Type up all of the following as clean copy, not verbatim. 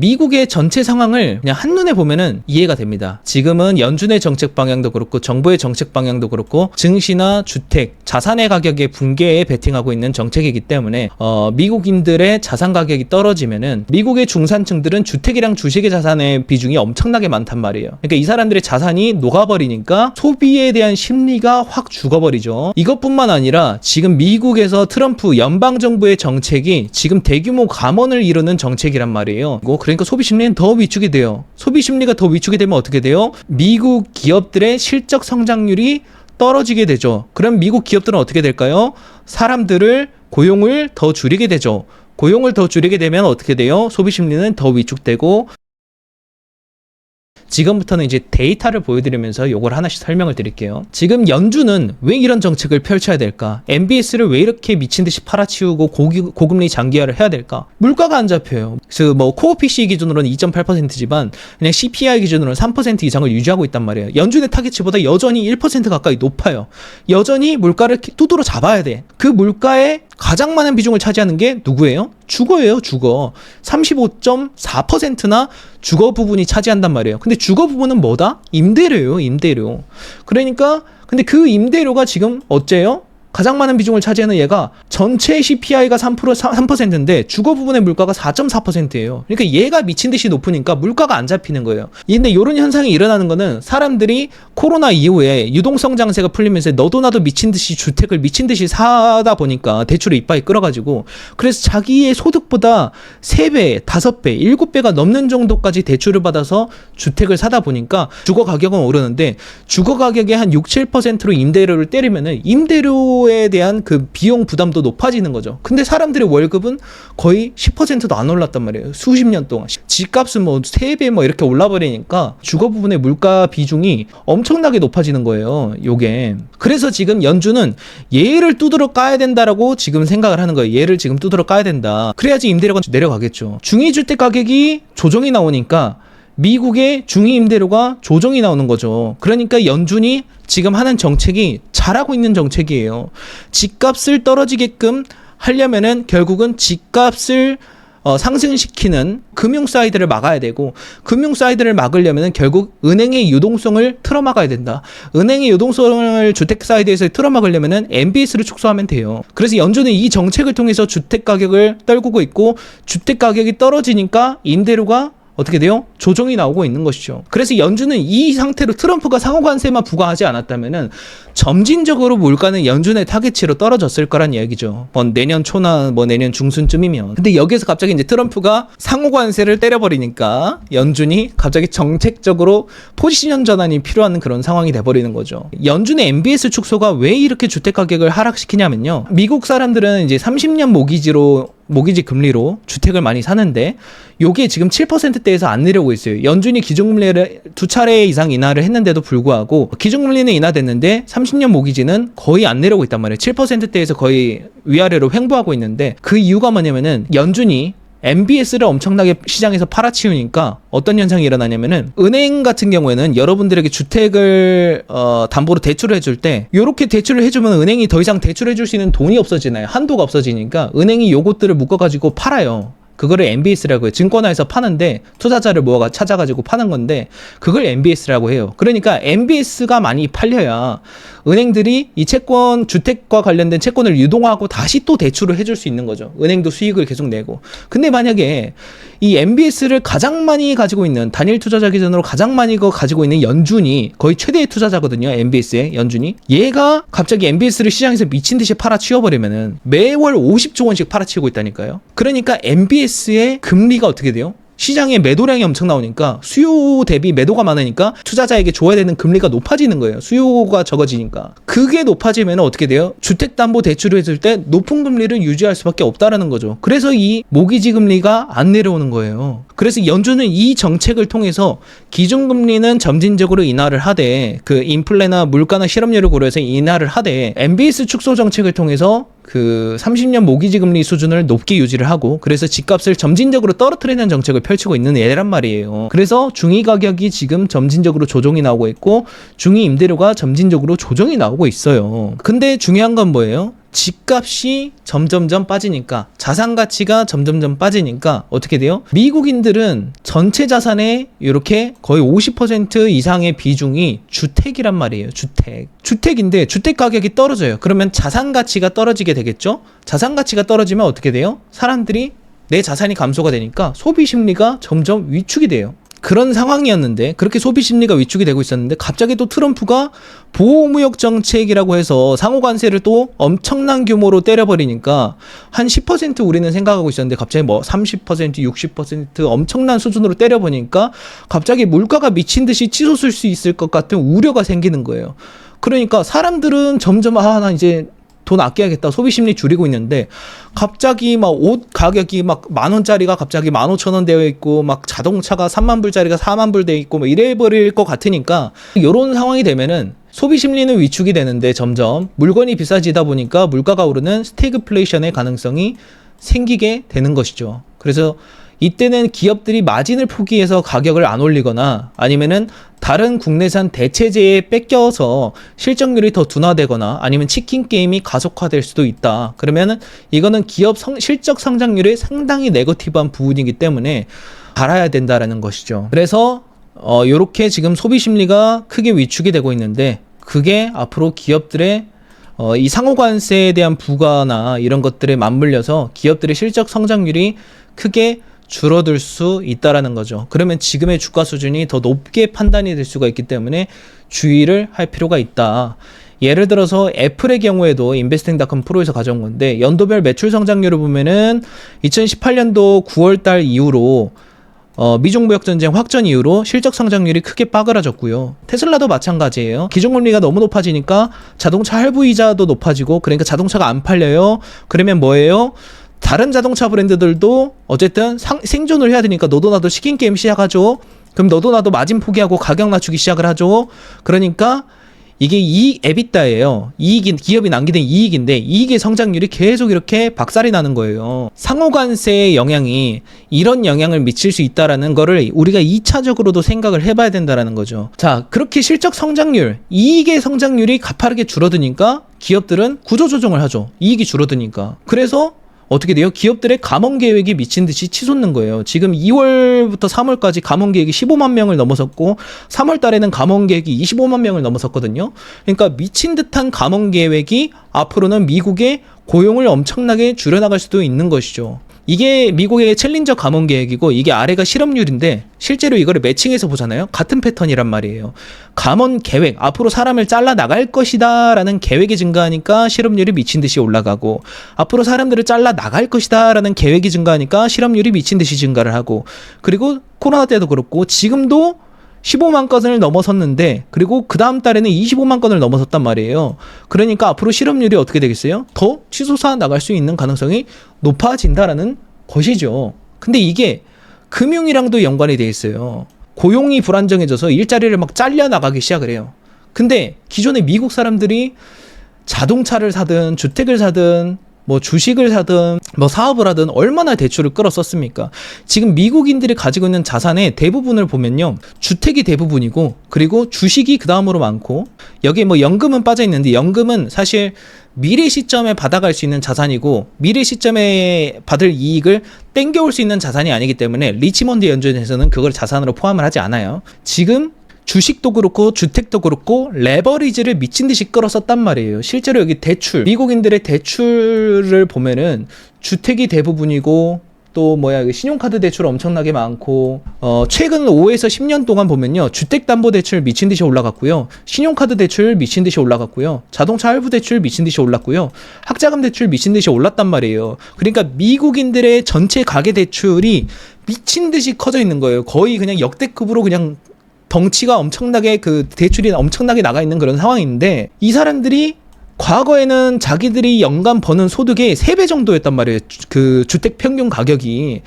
미국의 전체 상황을 그냥 한눈에 보면은 이해가 됩니다. 지금은 연준의 정책 방향도 그렇고 정부의 정책 방향도 그렇고 증시나 주택, 자산의 가격의 붕괴에 베팅하고 있는 정책이기 때문에 미국인들의 자산 가격이 떨어지면은 미국의 중산층들은 주택이랑 주식의 자산의 비중이 엄청나게 많단 말이에요. 그러니까 이 사람들의 자산이 녹아버리니까 소비에 대한 심리가 확 죽어버리죠. 이것뿐만 아니라 지금 미국에서 트럼프 연방정부의 정책이 지금 대규모 감원을 이루는 정책이란 말이에요. 그러니까 소비 심리는 더 위축이 돼요. 소비 심리가 더 위축이 되면 어떻게 돼요? 미국 기업들의 실적 성장률이 떨어지게 되죠. 그럼 미국 기업들은 어떻게 될까요? 사람들을 고용을 더 줄이게 되죠. 고용을 더 줄이게 되면 어떻게 돼요? 소비 심리는 더 위축되고. 지금부터는 이제 데이터를 보여드리면서 이걸 하나씩 설명을 드릴게요. 지금 연준은 왜 이런 정책을 펼쳐야 될까? MBS를 왜 이렇게 미친 듯이 팔아치우고 고금리 장기화를 해야 될까? 물가가 안 잡혀요. 그래서 뭐 코어 PC 기준으로는 2.8%지만 그냥 CPI 기준으로는 3% 이상을 유지하고 있단 말이에요. 연준의 타겟치보다 여전히 1% 가까이 높아요. 여전히 물가를 두드러 잡아야 돼. 그 물가에 가장 많은 비중을 차지하는 게 누구예요? 주거예요, 주거. 35.4%나 주거 부분이 차지한단 말이에요. 근데 주거 부분은 뭐다? 임대료예요, 임대료. 그러니까, 근데 그 임대료가 지금 어째요? 가장 많은 비중을 차지하는 얘가 전체 CPI가 3%인데 주거 부분의 물가가 4.4%예요. 그러니까 얘가 미친 듯이 높으니까 물가가 안 잡히는 거예요. 근데 이런 현상이 일어나는 거는 사람들이 코로나 이후에 유동성 장세가 풀리면서 너도 나도 미친 듯이 주택을 미친 듯이 사다 보니까 대출을 이빠이 끌어가지고 그래서 자기의 소득보다 3배, 5배, 7배가 넘는 정도까지 대출을 받아서 주택을 사다 보니까 주거 가격은 오르는데 주거 가격의 한 6, 7%로 임대료를 때리면은 임대료 에 대한 그 비용 부담도 높아지는 거죠. 근데 사람들의 월급은 거의 10%도 안 올랐단 말이에요. 수십 년 동안. 집값은 뭐 3배 뭐 이렇게 올라버리니까 주거 부분의 물가 비중이 엄청나게 높아지는 거예요. 요게. 그래서 지금 연준은 얘를 두드러 까야 된다라고 지금 생각을 하는 거예요. 얘를 지금 두드러 까야 된다. 그래야지 임대료가 내려가겠죠. 중위주택 가격이 조정이 나오니까 미국의 중위 임대료가 조정이 나오는 거죠. 그러니까 연준이 지금 하는 정책이 잘하고 있는 정책이에요. 집값을 떨어지게끔 하려면은 결국은 집값을 상승시키는 금융 사이드를 막아야 되고 금융 사이드를 막으려면은 결국 은행의 유동성을 틀어막아야 된다. 은행의 유동성을 주택 사이드에서 틀어막으려면은 MBS를 축소하면 돼요. 그래서 연준은 이 정책을 통해서 주택 가격을 떨구고 있고 주택 가격이 떨어지니까 임대료가 어떻게 돼요? 조정이 나오고 있는 것이죠. 그래서 연준은 이 상태로 트럼프가 상호관세만 부과하지 않았다면은 점진적으로 물가는 연준의 타겟치로 떨어졌을 거란 얘기죠. 뭐 내년 초나 뭐 내년 중순쯤이면. 근데 여기서 갑자기 이제 트럼프가 상호관세를 때려버리니까 연준이 갑자기 정책적으로 포지션 전환이 필요한 그런 상황이 돼버리는 거죠. 연준의 MBS 축소가 왜 이렇게 주택 가격을 하락시키냐면요. 미국 사람들은 이제 30년 모기지 금리로 주택을 많이 사는데 요게 지금 7%대에서 안 내려오고 있어요. 연준이 기준금리를 2차례 이상 인하를 했는데도 불구하고 기준금리는 인하됐는데 30년 모기지는 거의 안 내려오고 있단 말이에요. 7%대에서 거의 위아래로 횡보하고 있는데 그 이유가 뭐냐면은 연준이 MBS를 엄청나게 시장에서 팔아치우니까 어떤 현상이 일어나냐면은 은행 같은 경우에는 여러분들에게 주택을 담보로 대출을 해줄 때 요렇게 대출을 해주면 은행이 더 이상 대출해 줄 수 있는 돈이 없어지나요? 한도가 없어지니까 은행이 요것들을 묶어가지고 팔아요. 그거를 MBS라고 해요. 증권화에서 파는데 투자자를 찾아가지고 파는 건데 그걸 MBS라고 해요. 그러니까 MBS가 많이 팔려야 은행들이 이 채권, 주택과 관련된 채권을 유동하고 다시 또 대출을 해줄 수 있는 거죠. 은행도 수익을 계속 내고. 근데 만약에 이 MBS를 가장 많이 가지고 있는 단일 투자자 기준으로 가장 많이 가지고 있는 연준이 거의 최대의 투자자거든요. MBS의 연준이. 얘가 갑자기 MBS를 시장에서 미친 듯이 팔아치워버리면은 매월 50조 원씩 팔아치우고 있다니까요. 그러니까 MBS의 금리가 어떻게 돼요? 시장에 매도량이 엄청 나오니까 수요 대비 매도가 많으니까 투자자에게 줘야 되는 금리가 높아지는 거예요. 수요가 적어지니까. 그게 높아지면 어떻게 돼요? 주택담보대출을 해줄 때 높은 금리를 유지할 수밖에 없다라는 거죠. 그래서 이 모기지 금리가 안 내려오는 거예요. 그래서 연준은 이 정책을 통해서 기준금리는 점진적으로 인하를 하되 그 인플레나 물가나 실업률을 고려해서 인하를 하되 MBS 축소 정책을 통해서 그 30년 모기지 금리 수준을 높게 유지를 하고 그래서 집값을 점진적으로 떨어뜨리는 정책을 펼치고 있는 애란 말이에요. 그래서 중위 가격이 지금 점진적으로 조정이 나오고 있고 중위 임대료가 점진적으로 조정이 나오고 있어요. 근데 중요한 건 뭐예요? 집값이 점점점 빠지니까, 자산 가치가 점점점 빠지니까 어떻게 돼요? 미국인들은 전체 자산의 이렇게 거의 50% 이상의 비중이 주택이란 말이에요. 주택인데 주택 가격이 떨어져요. 그러면 자산 가치가 떨어지게 되겠죠? 자산 가치가 떨어지면 어떻게 돼요? 사람들이 내 자산이 감소가 되니까 소비 심리가 점점 위축이 돼요. 그런 상황이었는데, 그렇게 소비 심리가 위축이 되고 있었는데, 갑자기 또 트럼프가 보호무역 정책이라고 해서 상호 관세를 또 엄청난 규모로 때려버리니까 한 10% 우리는 생각하고 있었는데 갑자기 뭐 30%, 60% 엄청난 수준으로 때려버리니까 갑자기 물가가 미친 듯이 치솟을 수 있을 것 같은 우려가 생기는 거예요. 그러니까 사람들은 점점 나 이제 돈 아껴야겠다, 소비 심리 줄이고 있는데, 갑자기 막 옷 가격이 막 10,000원짜리가 갑자기 15,000원 되어 있고, 막 자동차가 30,000불짜리가 40,000불 되어 있고, 뭐 이래 버릴 것 같으니까, 이런 상황이 되면은 소비 심리는 위축이 되는데 점점 물건이 비싸지다 보니까 물가가 오르는 스태그플레이션의 가능성이 생기게 되는 것이죠. 그래서 이때는 기업들이 마진을 포기해서 가격을 안 올리거나, 아니면은 다른 국내산 대체재에 뺏겨서 실적률이 더 둔화되거나, 아니면 치킨 게임이 가속화될 수도 있다. 그러면은 이거는 기업 실적 성장률에 상당히 네거티브한 부분이기 때문에 알아야 된다라는 것이죠. 그래서 요렇게 지금 소비 심리가 크게 위축이 되고 있는데, 그게 앞으로 기업들의 이 상호관세에 대한 부과나 이런 것들에 맞물려서 기업들의 실적 성장률이 크게 줄어들 수 있다라는 거죠. 그러면 지금의 주가 수준이 더 높게 판단이 될 수가 있기 때문에 주의를 할 필요가 있다. 예를 들어서 애플의 경우에도 인베스팅닷컴 프로에서 가져온 건데, 연도별 매출 성장률을 보면은 2018년도 9월달 이후로 미중 무역 전쟁 확전 이후로 실적 성장률이 크게 빠그라졌고요. 테슬라도 마찬가지예요. 기준금리가 너무 높아지니까 자동차 할부 이자도 높아지고, 그러니까 자동차가 안 팔려요. 그러면 뭐예요? 다른 자동차 브랜드들도 어쨌든 생존을 해야 되니까 너도 나도 치킨 게임 시작하죠. 그럼 너도 나도 마진 포기하고 가격 낮추기 시작을 하죠. 그러니까 이게 에비타예요. 기업이 남기는 이익인데, 이익의 성장률이 계속 이렇게 박살이 나는 거예요. 상호관세의 영향이 이런 영향을 미칠 수 있다라는 거를 우리가 2차적으로도 생각을 해봐야 된다라는 거죠. 자, 그렇게 실적 성장률, 이익의 성장률이 가파르게 줄어드니까 기업들은 구조조정을 하죠. 이익이 줄어드니까. 그래서 어떻게 돼요? 기업들의 감원 계획이 미친 듯이 치솟는 거예요. 지금 2월부터 3월까지 감원 계획이 15만 명을 넘어섰고, 3월 달에는 감원 계획이 25만 명을 넘어섰거든요. 그러니까 미친 듯한 감원 계획이 앞으로는 미국의 고용을 엄청나게 줄여나갈 수도 있는 것이죠. 이게 미국의 챌린저 감원 계획이고, 이게 아래가 실업률인데, 실제로 이거를 매칭해서 보잖아요. 같은 패턴이란 말이에요. 감원 계획, 앞으로 사람을 잘라 나갈 것이다 라는 계획이 증가하니까 실업률이 미친 듯이 올라가고, 앞으로 사람들을 잘라 나갈 것이다 라는 계획이 증가하니까 실업률이 미친 듯이 증가를 하고, 그리고 코로나 때도 그렇고 지금도 15만 건을 넘어섰는데, 그리고 그 다음 달에는 25만 건을 넘어섰단 말이에요. 그러니까 앞으로 실업률이 어떻게 되겠어요? 더 치솟아 나갈 수 있는 가능성이 높아진다라는 것이죠. 근데 이게 금융이랑도 연관이 돼 있어요. 고용이 불안정해져서 일자리를 막 잘려 나가기 시작을 해요. 근데 기존에 미국 사람들이 자동차를 사든 주택을 사든 뭐 주식을 사든 뭐 사업을 하든 얼마나 대출을 끌었었습니까? 지금 미국인들이 가지고 있는 자산의 대부분을 보면요, 주택이 대부분이고, 그리고 주식이 그 다음으로 많고, 여기에 뭐 연금은 빠져 있는데, 연금은 사실 미래 시점에 받아갈 수 있는 자산이고, 미래 시점에 받을 이익을 땡겨올 수 있는 자산이 아니기 때문에 리치몬드 연준에서는 그걸 자산으로 포함을 하지 않아요. 지금 주식도 그렇고 주택도 그렇고 레버리지를 미친 듯이 끌었었단 말이에요. 실제로 여기 대출, 미국인들의 대출을 보면은 주택이 대부분이고, 또 신용카드 대출 엄청나게 많고, 최근 5에서 10년 동안 보면요, 주택담보대출 미친 듯이 올라갔고요, 신용카드 대출 미친 듯이 올라갔고요, 자동차 할부 대출 미친 듯이 올랐고요, 학자금 대출 미친 듯이 올랐단 말이에요. 그러니까 미국인들의 전체 가계 대출이 미친 듯이 커져 있는 거예요. 거의 그냥 역대급으로 그냥 덩치가 엄청나게, 그 대출이 엄청나게 나가 있는 그런 상황인데, 이 사람들이 과거에는 자기들이 연간 버는 소득의 3배 정도였단 말이에요. 그 주택 평균 가격이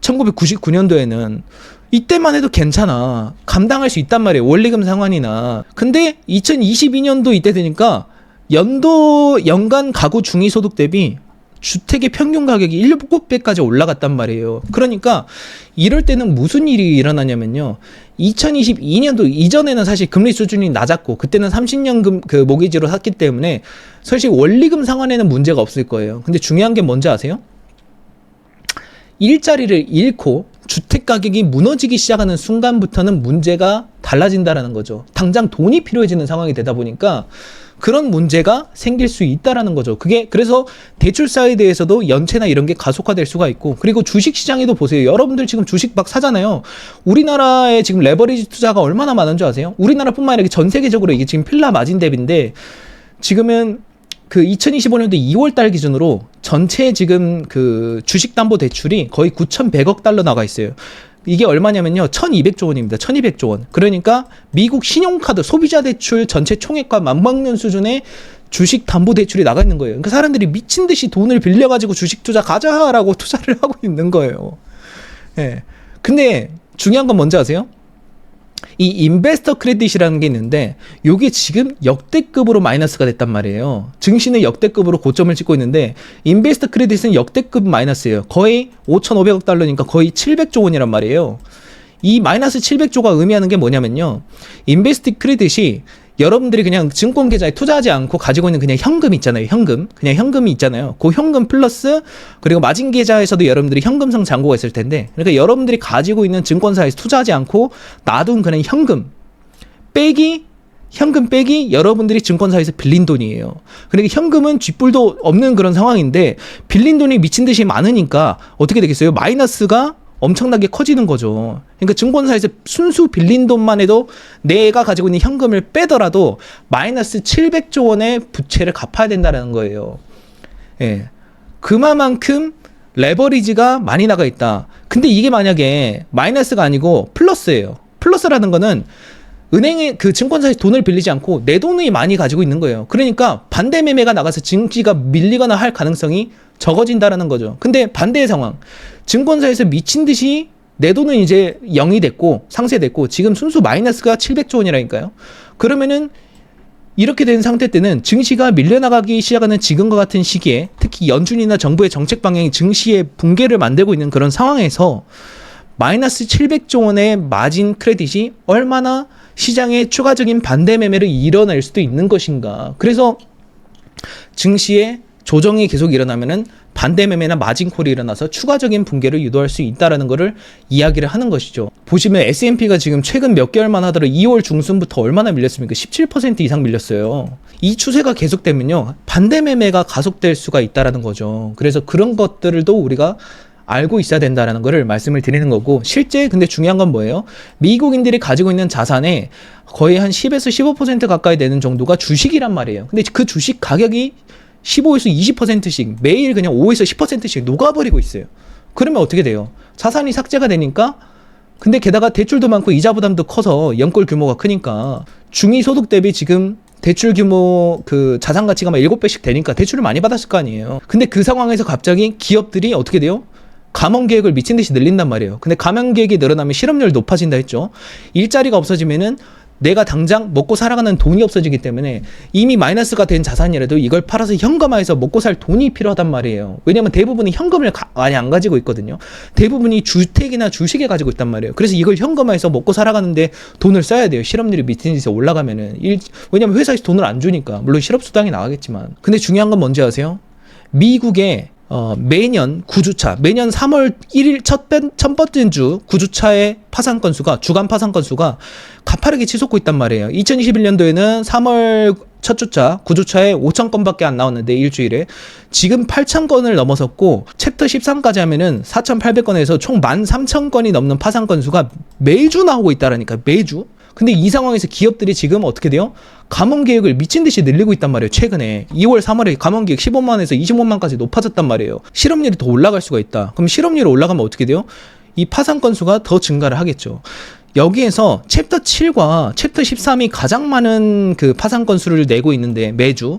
1999년도에는 이때만 해도 괜찮아, 감당할 수 있단 말이에요. 원리금 상환이나. 근데 2022년도 이때 되니까 연간 가구 중위소득 대비 주택의 평균 가격이 7배까지 올라갔단 말이에요. 그러니까 이럴 때는 무슨 일이 일어나냐면요. 2022년도 이전에는 사실 금리 수준이 낮았고 그때는 30년 그 모기지로 샀기 때문에 사실 원리금 상환에는 문제가 없을 거예요. 근데 중요한 게 뭔지 아세요? 일자리를 잃고 주택 가격이 무너지기 시작하는 순간부터는 문제가 달라진다라는 거죠. 당장 돈이 필요해지는 상황이 되다 보니까 그런 문제가 생길 수 있다라는 거죠. 그래서 대출 사이드에서도 연체나 이런 게 가속화될 수가 있고, 그리고 주식 시장에도 보세요. 여러분들 지금 주식 막 사잖아요. 우리나라에 지금 레버리지 투자가 얼마나 많은 줄 아세요? 우리나라뿐만 아니라 전 세계적으로 이게 지금 필라 마진 갭인데, 지금은 그 2025년도 2월 달 기준으로 전체 지금 그 주식 담보 대출이 거의 9,100억 달러 나가 있어요. 이게 얼마냐면요. 1,200조 원입니다. 1,200조 원. 그러니까 미국 신용카드 소비자 대출 전체 총액과 맞먹는 수준의 주식 담보 대출이 나가 있는 거예요. 그러니까 사람들이 미친 듯이 돈을 빌려가지고 주식 투자 가자라고 투자를 하고 있는 거예요. 예. 근데 중요한 건 뭔지 아세요? 이 인베스터 크레딧이라는 게 있는데 요게 지금 역대급으로 마이너스가 됐단 말이에요. 증시는 역대급으로 고점을 찍고 있는데 인베스터 크레딧은 역대급 마이너스예요. 거의 5,500억 달러니까 거의 700조 원이란 말이에요. 이 마이너스 700조가 의미하는 게 뭐냐면요. 인베스트 크레딧이 여러분들이 그냥 증권 계좌에 투자하지 않고 가지고 있는 그냥 현금 있잖아요. 현금. 그냥 현금이 있잖아요. 그 현금 플러스 그리고 마진 계좌에서도 여러분들이 현금성 잔고가 있을 텐데, 그러니까 여러분들이 가지고 있는 증권사에서 투자하지 않고 놔둔 그냥 현금 빼기 여러분들이 증권사에서 빌린 돈이에요. 그러니까 현금은 쥐뿔도 없는 그런 상황인데 빌린 돈이 미친 듯이 많으니까 어떻게 되겠어요? 마이너스가 엄청나게 커지는 거죠. 그러니까 증권사에서 순수 빌린 돈만 해도 내가 가지고 있는 현금을 빼더라도 마이너스 700조 원의 부채를 갚아야 된다는 거예요. 예. 그만큼 레버리지가 많이 나가 있다. 근데 이게 만약에 마이너스가 아니고 플러스예요. 플러스라는 거는 은행에 그 증권사에서 돈을 빌리지 않고 내 돈을 많이 가지고 있는 거예요. 그러니까 반대 매매가 나가서 증시가 밀리거나 할 가능성이 적어진다라는 거죠. 근데 반대의 상황. 증권사에서 미친 듯이 내 돈은 이제 0이 됐고 상쇄됐고 지금 순수 마이너스가 700조 원이라니까요. 그러면은 이렇게 된 상태 때는 증시가 밀려나가기 시작하는 지금과 같은 시기에 특히 연준이나 정부의 정책 방향이 증시의 붕괴를 만들고 있는 그런 상황에서 마이너스 700조 원의 마진 크레딧이 얼마나 시장에 추가적인 반대 매매를 일어날 수도 있는 것인가. 그래서 증시에 조정이 계속 일어나면은 반대 매매나 마진콜이 일어나서 추가적인 붕괴를 유도할 수 있다라는 것을 이야기를 하는 것이죠. 보시면 S&P가 지금 최근 몇 개월만 하더라도 2월 중순부터 얼마나 밀렸습니까? 17% 이상 밀렸어요. 이 추세가 계속되면요. 반대 매매가 가속될 수가 있다라는 거죠. 그래서 그런 것들도 우리가 알고 있어야 된다라는 것을 말씀을 드리는 거고, 실제 근데 중요한 건 뭐예요? 미국인들이 가지고 있는 자산의 거의 한 10에서 15% 가까이 되는 정도가 주식이란 말이에요. 근데 그 주식 가격이 15에서 20%씩 매일 그냥 5에서 10%씩 녹아버리고 있어요. 그러면 어떻게 돼요? 자산이 삭제가 되니까, 근데 게다가 대출도 많고 이자 부담도 커서 연골 규모가 크니까 중위 소득 대비 지금 대출 규모 그 자산 가치가 막 7배씩 되니까 대출을 많이 받았을 거 아니에요. 근데 그 상황에서 갑자기 기업들이 어떻게 돼요? 감원 계획을 미친 듯이 늘린단 말이에요. 근데 감원 계획이 늘어나면 실업률이 높아진다 했죠. 일자리가 없어지면은 내가 당장 먹고 살아가는 돈이 없어지기 때문에 이미 마이너스가 된 자산이라도 이걸 팔아서 현금화해서 먹고 살 돈이 필요하단 말이에요. 왜냐면 대부분이 현금을 많이 안 가지고 있거든요. 대부분이 주택이나 주식에 가지고 있단 말이에요. 그래서 이걸 현금화해서 먹고 살아가는데 돈을 써야 돼요. 실업률이 미친 듯이 올라가면은. 왜냐면 회사에서 돈을 안 주니까. 물론 실업수당이 나가겠지만. 근데 중요한 건 뭔지 아세요? 미국의 매년 9주차, 매년 3월 1일 첫 번째 주 9주차의 파산 건수가, 주간 파산 건수가 가파르게 치솟고 있단 말이에요. 2021년도에는 3월 첫 주차, 9주차에 5,000건밖에 안 나왔는데 일주일에 지금 8,000건을 넘어섰고 챕터 13까지 하면은 4,800건에서 총 13,000건이 넘는 파산 건수가 매주 나오고 있다라니까, 매주. 근데 이 상황에서 기업들이 지금 어떻게 돼요? 감원 계획을 미친 듯이 늘리고 있단 말이에요. 최근에 2월, 3월에 감원 계획 15만에서 25만까지 높아졌단 말이에요. 실업률이 더 올라갈 수가 있다. 그럼 실업률이 올라가면 어떻게 돼요? 이 파산 건수가 더 증가를 하겠죠. 여기에서 챕터 7과 챕터 13이 가장 많은 그 파산 건수를 내고 있는데 매주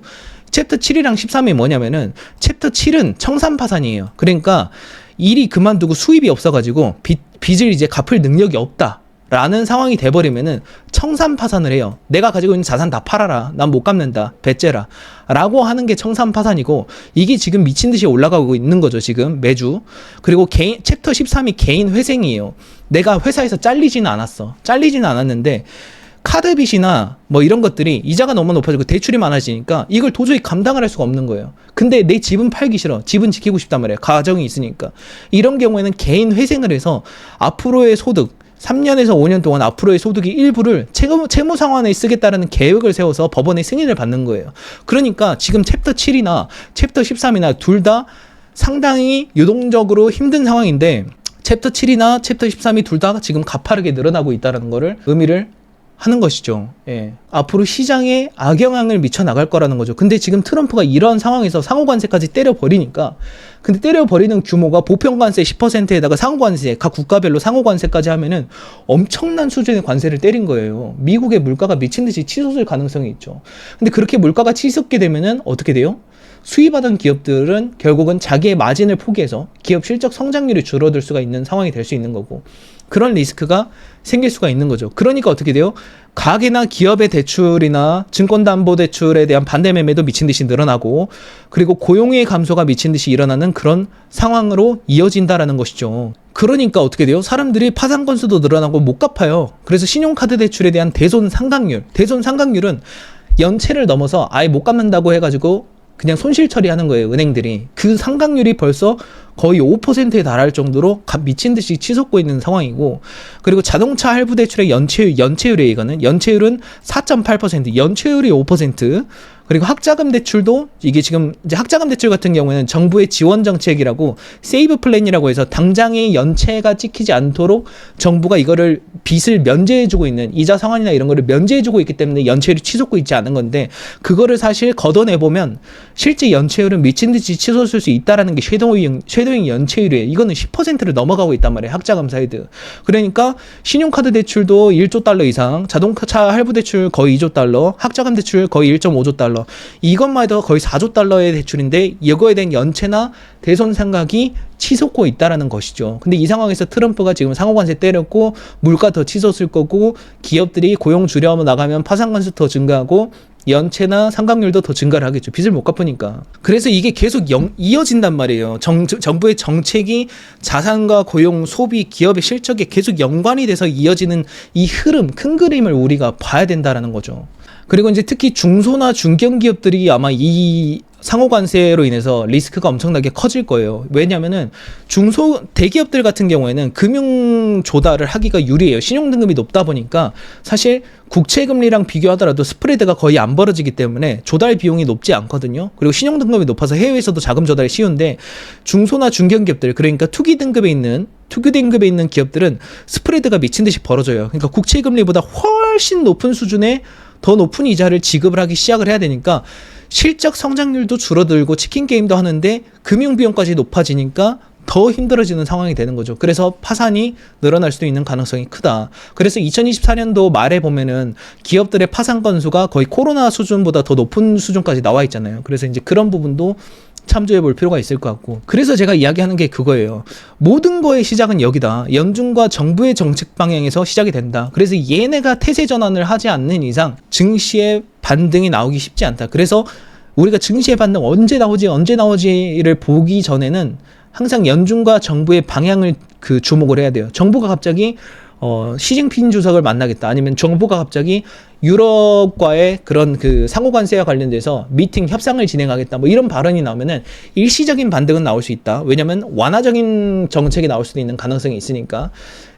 챕터 7이랑 13이 뭐냐면은 챕터 7은 청산 파산이에요. 그러니까 일이 그만두고 수입이 없어가지고 빚을 이제 갚을 능력이 없다. 라는 상황이 돼버리면은 청산 파산을 해요. 내가 가지고 있는 자산 다 팔아라. 난 못 갚는다. 배째라. 라고 하는 게 청산 파산이고, 이게 지금 미친 듯이 올라가고 있는 거죠. 지금 매주. 그리고 챕터 13이 개인 회생이에요. 내가 회사에서 잘리지는 않았어. 잘리지는 않았는데 카드 빚이나 뭐 이런 것들이 이자가 너무 높아지고 대출이 많아지니까 이걸 도저히 감당을 할 수가 없는 거예요. 근데 내 집은 팔기 싫어. 집은 지키고 싶단 말이에요. 가정이 있으니까. 이런 경우에는 개인 회생을 해서 앞으로의 소득, 3년에서 5년 동안 앞으로의 소득의 일부를 채무 상환에 쓰겠다라는 계획을 세워서 법원의 승인을 받는 거예요. 그러니까 지금 챕터 7이나 챕터 13이나 둘 다 상당히 유동적으로 힘든 상황인데, 챕터 7이나 챕터 13이 둘 다 지금 가파르게 늘어나고 있다는 거를 의미를 하는 것이죠. 예. 앞으로 시장에 악영향을 미쳐 나갈 거라는 거죠. 근데 지금 트럼프가 이런 상황에서 상호관세까지 때려버리니까, 근데 때려버리는 규모가 보편관세 10%에다가 상호관세, 각 국가별로 상호관세까지 하면은 엄청난 수준의 관세를 때린 거예요. 미국의 물가가 미친 듯이 치솟을 가능성이 있죠. 근데 그렇게 물가가 치솟게 되면은 어떻게 돼요? 수입하던 기업들은 결국은 자기의 마진을 포기해서 기업 실적 성장률이 줄어들 수가 있는 상황이 될 수 있는 거고, 그런 리스크가 생길 수가 있는 거죠. 그러니까 어떻게 돼요? 가계나 기업의 대출이나 증권담보대출에 대한 반대 매매도 미친 듯이 늘어나고, 그리고 고용의 감소가 미친 듯이 일어나는 그런 상황으로 이어진다라는 것이죠. 그러니까 어떻게 돼요? 사람들이 파산 건수도 늘어나고 못 갚아요. 그래서 신용카드 대출에 대한 대손 상각률은 연체를 넘어서 아예 못 갚는다고 해가지고 그냥 손실 처리하는 거예요, 은행들이. 그 상각률이 벌써 거의 5%에 달할 정도로 미친 듯이 치솟고 있는 상황이고, 그리고 자동차 할부 대출의 연체율이에요, 이거는. 연체율은 4.8%, 연체율이 5%, 그리고 학자금 대출도, 이게 지금 이제 학자금 대출 같은 경우에는 정부의 지원 정책이라고 세이브 플랜이라고 해서 당장의 연체가 찍히지 않도록 정부가 이거를 빚을 면제해주고 있는, 이자 상환이나 이런 거를 면제해주고 있기 때문에 연체율이 치솟고 있지 않은 건데, 그거를 사실 걷어내보면 실제 연체율은 미친 듯이 치솟을 수 있다라는 게 섀도잉 연체율이에요. 이거는 10%를 넘어가고 있단 말이에요, 학자금 사이드. 그러니까 신용카드 대출도 1조 달러 이상, 자동차 할부 대출 거의 2조 달러, 학자금 대출 거의 1.5조 달러, 이것만 해도 거의 4조 달러의 대출인데 이거에 대한 연체나 대손 상각이 치솟고 있다라는 것이죠. 근데 이 상황에서 트럼프가 지금 상호관세 때렸고, 물가 더 치솟을 거고, 기업들이 고용 줄여 나가면 파산 건수 더 증가하고, 연체나 상각률도 더 증가를 하겠죠. 빚을 못 갚으니까. 그래서 이게 계속 이어진단 말이에요. 정부의 정책이 자산과 고용, 소비, 기업의 실적에 계속 연관이 돼서 이어지는 이 흐름, 큰 그림을 우리가 봐야 된다라는 거죠. 그리고 이제 특히 중소나 중견기업들이 아마 이 상호관세로 인해서 리스크가 엄청나게 커질 거예요. 왜냐면은 대기업들 같은 경우에는 금융 조달을 하기가 유리해요. 신용등급이 높다 보니까 사실 국채금리랑 비교하더라도 스프레드가 거의 안 벌어지기 때문에 조달 비용이 높지 않거든요. 그리고 신용등급이 높아서 해외에서도 자금 조달이 쉬운데, 중소나 중견기업들, 그러니까 투기 등급에 있는 기업들은 스프레드가 미친 듯이 벌어져요. 그러니까 국채금리보다 훨씬 높은 수준의 더 높은 이자를 지급을 하기 시작을 해야 되니까 실적 성장률도 줄어들고 치킨 게임도 하는데 금융 비용까지 높아지니까 더 힘들어지는 상황이 되는 거죠. 그래서 파산이 늘어날 수도 있는 가능성이 크다. 그래서 2024년도 말에 보면은 기업들의 파산 건수가 거의 코로나 수준보다 더 높은 수준까지 나와 있잖아요. 그래서 이제 그런 부분도 참조해 볼 필요가 있을 것 같고, 그래서 제가 이야기하는 게 그거예요. 모든 거의 시작은 여기다. 연준과 정부의 정책 방향에서 시작이 된다. 그래서 얘네가 태세 전환을 하지 않는 이상 증시의 반등이 나오기 쉽지 않다. 그래서 우리가 증시의 반등 언제 나오지를 보기 전에는 항상 연준과 정부의 방향을 주목을 해야 돼요. 정부가 갑자기 시진핑 주석을 만나겠다, 아니면 정부가 갑자기 유럽과의 그런 상호관세와 관련돼서 미팅 협상을 진행하겠다, 뭐 이런 발언이 나오면은 일시적인 반등은 나올 수 있다. 왜냐면 완화적인 정책이 나올 수도 있는 가능성이 있으니까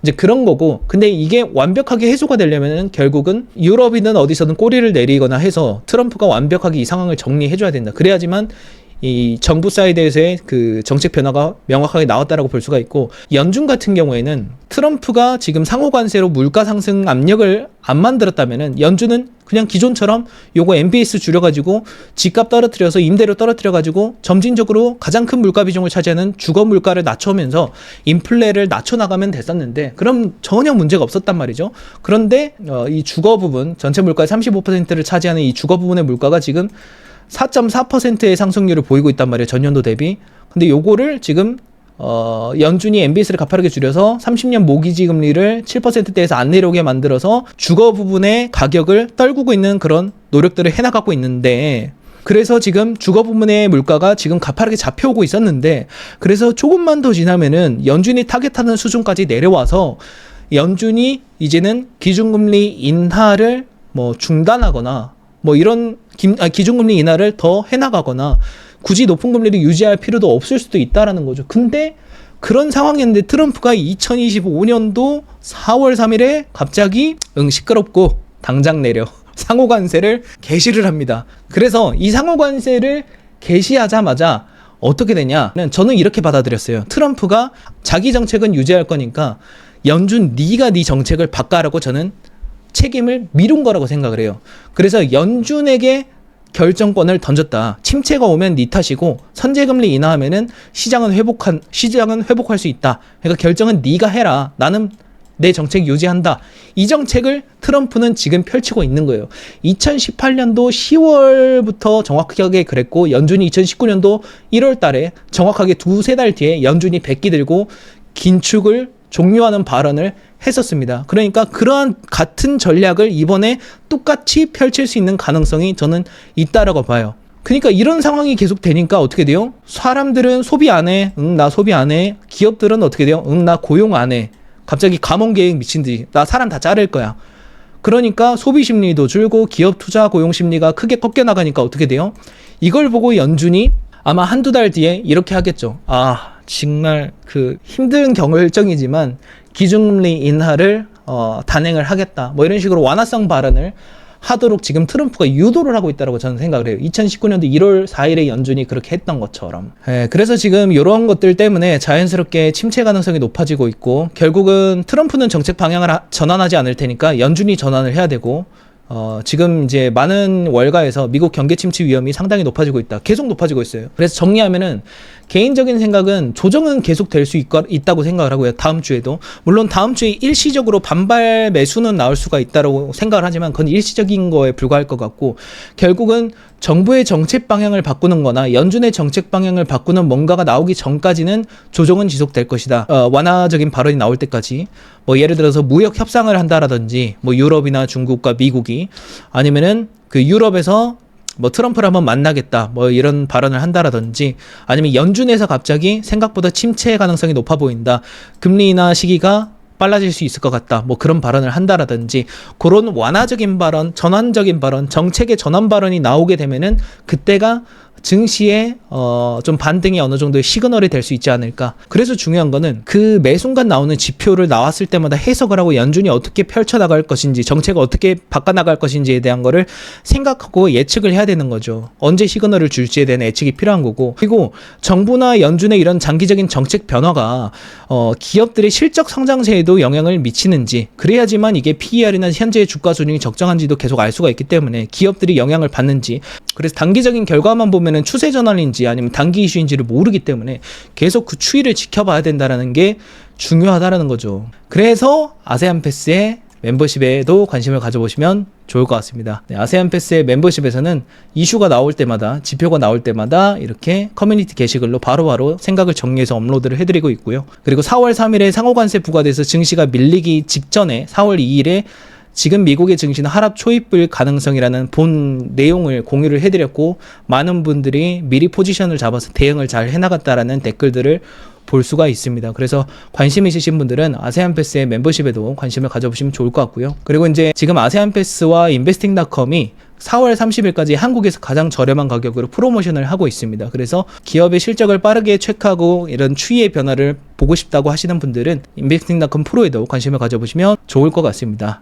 이제 그런 거고, 근데 이게 완벽하게 해소가 되려면은 결국은 유럽이든 어디서든 꼬리를 내리거나 해서 트럼프가 완벽하게 이 상황을 정리해줘야 된다. 그래야지만 이 정부 사이드에서의 정책 변화가 명확하게 나왔다라고 볼 수가 있고, 연준 같은 경우에는 트럼프가 지금 상호관세로 물가 상승 압력을 안 만들었다면은 연준은 그냥 기존처럼 요거 MBS 줄여가지고 집값 떨어뜨려서 임대료 떨어뜨려가지고 점진적으로 가장 큰 물가 비중을 차지하는 주거 물가를 낮춰오면서 인플레를 낮춰나가면 됐었는데, 그럼 전혀 문제가 없었단 말이죠. 그런데 이 주거 부분, 전체 물가의 35%를 차지하는 이 주거 부분의 물가가 지금 4.4%의 상승률을 보이고 있단 말이에요, 전년도 대비. 근데 요거를 지금 연준이 MBS를 가파르게 줄여서 30년 모기지 금리를 7%대에서 안 내려오게 만들어서 주거 부분의 가격을 떨구고 있는 그런 노력들을 해나가고 있는데, 그래서 지금 주거 부문의 물가가 지금 가파르게 잡혀오고 있었는데, 그래서 조금만 더 지나면은 연준이 타겟하는 수준까지 내려와서 연준이 이제는 기준금리 인하를 뭐 중단하거나 뭐 이런 기준금리 인하를 더 해나가거나 굳이 높은 금리를 유지할 필요도 없을 수도 있다라는 거죠. 근데 그런 상황이었는데 트럼프가 2025년도 4월 3일에 갑자기 시끄럽고 당장 내려 상호관세를 개시를 합니다. 그래서 이 상호관세를 개시하자마자 어떻게 되냐는 저는 이렇게 받아들였어요. 트럼프가 자기 정책은 유지할 거니까 연준 네가 네 정책을 바꿔라고 저는 책임을 미룬 거라고 생각을 해요. 그래서 연준에게 결정권을 던졌다. 침체가 오면 네 탓이고 선제금리 인하하면은 시장은 회복할 수 있다. 그러니까 결정은 네가 해라. 나는 내 정책 유지한다. 이 정책을 트럼프는 지금 펼치고 있는 거예요. 2018년도 10월부터 정확하게 그랬고, 연준이 2019년도 1월 달에 정확하게 두세 달 뒤에 연준이 백기 들고 긴축을 종료하는 발언을 했었습니다. 그러니까 그러한 같은 전략을 이번에 똑같이 펼칠 수 있는 가능성이 저는 있다라고 봐요. 그러니까 이런 상황이 계속 되니까 어떻게 돼요? 사람들은 소비 안 해. 나 소비 안 해. 기업들은 어떻게 돼요? 나 고용 안 해. 갑자기 감원 계획 미친 듯이 나 사람 다 자를 거야. 그러니까 소비 심리도 줄고 기업 투자 고용 심리가 크게 꺾여 나가니까 어떻게 돼요? 이걸 보고 연준이 아마 한두 달 뒤에 이렇게 하겠죠. 정말 그 힘든 결정이지만 기준금리 인하를 단행을 하겠다. 뭐 이런 식으로 완화성 발언을 하도록 지금 트럼프가 유도를 하고 있다고 저는 생각을 해요. 2019년도 1월 4일에 연준이 그렇게 했던 것처럼. 그래서 지금 이런 것들 때문에 자연스럽게 침체 가능성이 높아지고 있고, 결국은 트럼프는 정책 방향을 전환하지 않을 테니까 연준이 전환을 해야 되고, 지금 이제 많은 월가에서 미국 경기 침체 위험이 상당히 높아지고 있다. 계속 높아지고 있어요. 그래서 정리하면은 개인적인 생각은 조정은 계속 될 수 있다고 생각을 하고요. 다음 주에도. 물론 다음 주에 일시적으로 반발 매수는 나올 수가 있다고 생각을 하지만 그건 일시적인 거에 불과할 것 같고, 결국은 정부의 정책 방향을 바꾸는 거나 연준의 정책 방향을 바꾸는 뭔가가 나오기 전까지는 조정은 지속될 것이다. 완화적인 발언이 나올 때까지. 뭐 예를 들어서 무역 협상을 한다라든지, 뭐 유럽이나 중국과 미국이, 아니면은 그 유럽에서 뭐 트럼프를 한번 만나겠다, 뭐 이런 발언을 한다라든지, 아니면 연준에서 갑자기 생각보다 침체 가능성이 높아 보인다, 금리 인하 시기가 빨라질 수 있을 것 같다, 뭐 그런 발언을 한다라든지, 그런 완화적인 발언, 전환적인 발언, 정책의 전환 발언이 나오게 되면은 그때가 증시에 좀 반등이 어느 정도의 시그널이 될 수 있지 않을까. 그래서 중요한 거는 그 매 순간 나오는 지표를 나왔을 때마다 해석을 하고 연준이 어떻게 펼쳐나갈 것인지, 정책을 어떻게 바꿔나갈 것인지에 대한 거를 생각하고 예측을 해야 되는 거죠. 언제 시그널을 줄지에 대한 예측이 필요한 거고, 그리고 정부나 연준의 이런 장기적인 정책 변화가 기업들의 실적 성장세에도 영향을 미치는지, 그래야지만 이게 PER이나 현재의 주가 수준이 적정한지도 계속 알 수가 있기 때문에 기업들이 영향을 받는지, 그래서 단기적인 결과만 보면 추세 전환인지 아니면 단기 이슈인지를 모르기 때문에 계속 그 추이를 지켜봐야 된다는 게 중요하다는 거죠. 그래서 아세안 패스의 멤버십에도 관심을 가져보시면 좋을 것 같습니다. 아세안 패스의 멤버십에서는 이슈가 나올 때마다, 지표가 나올 때마다 이렇게 커뮤니티 게시글로 바로바로 생각을 정리해서 업로드를 해드리고 있고요. 그리고 4월 3일에 상호관세 부과돼서 증시가 밀리기 직전에 4월 2일에 지금 미국의 증시는 하락 초입일 가능성이라는 본 내용을 공유를 해드렸고, 많은 분들이 미리 포지션을 잡아서 대응을 잘 해나갔다라는 댓글들을 볼 수가 있습니다. 그래서 관심 있으신 분들은 아세안 패스의 멤버십에도 관심을 가져보시면 좋을 것 같고요. 그리고 이제 지금 아세안 패스와 investing.com이 4월 30일까지 한국에서 가장 저렴한 가격으로 프로모션을 하고 있습니다. 그래서 기업의 실적을 빠르게 체크하고 이런 추이의 변화를 보고 싶다고 하시는 분들은 investing.com 프로에도 관심을 가져보시면 좋을 것 같습니다.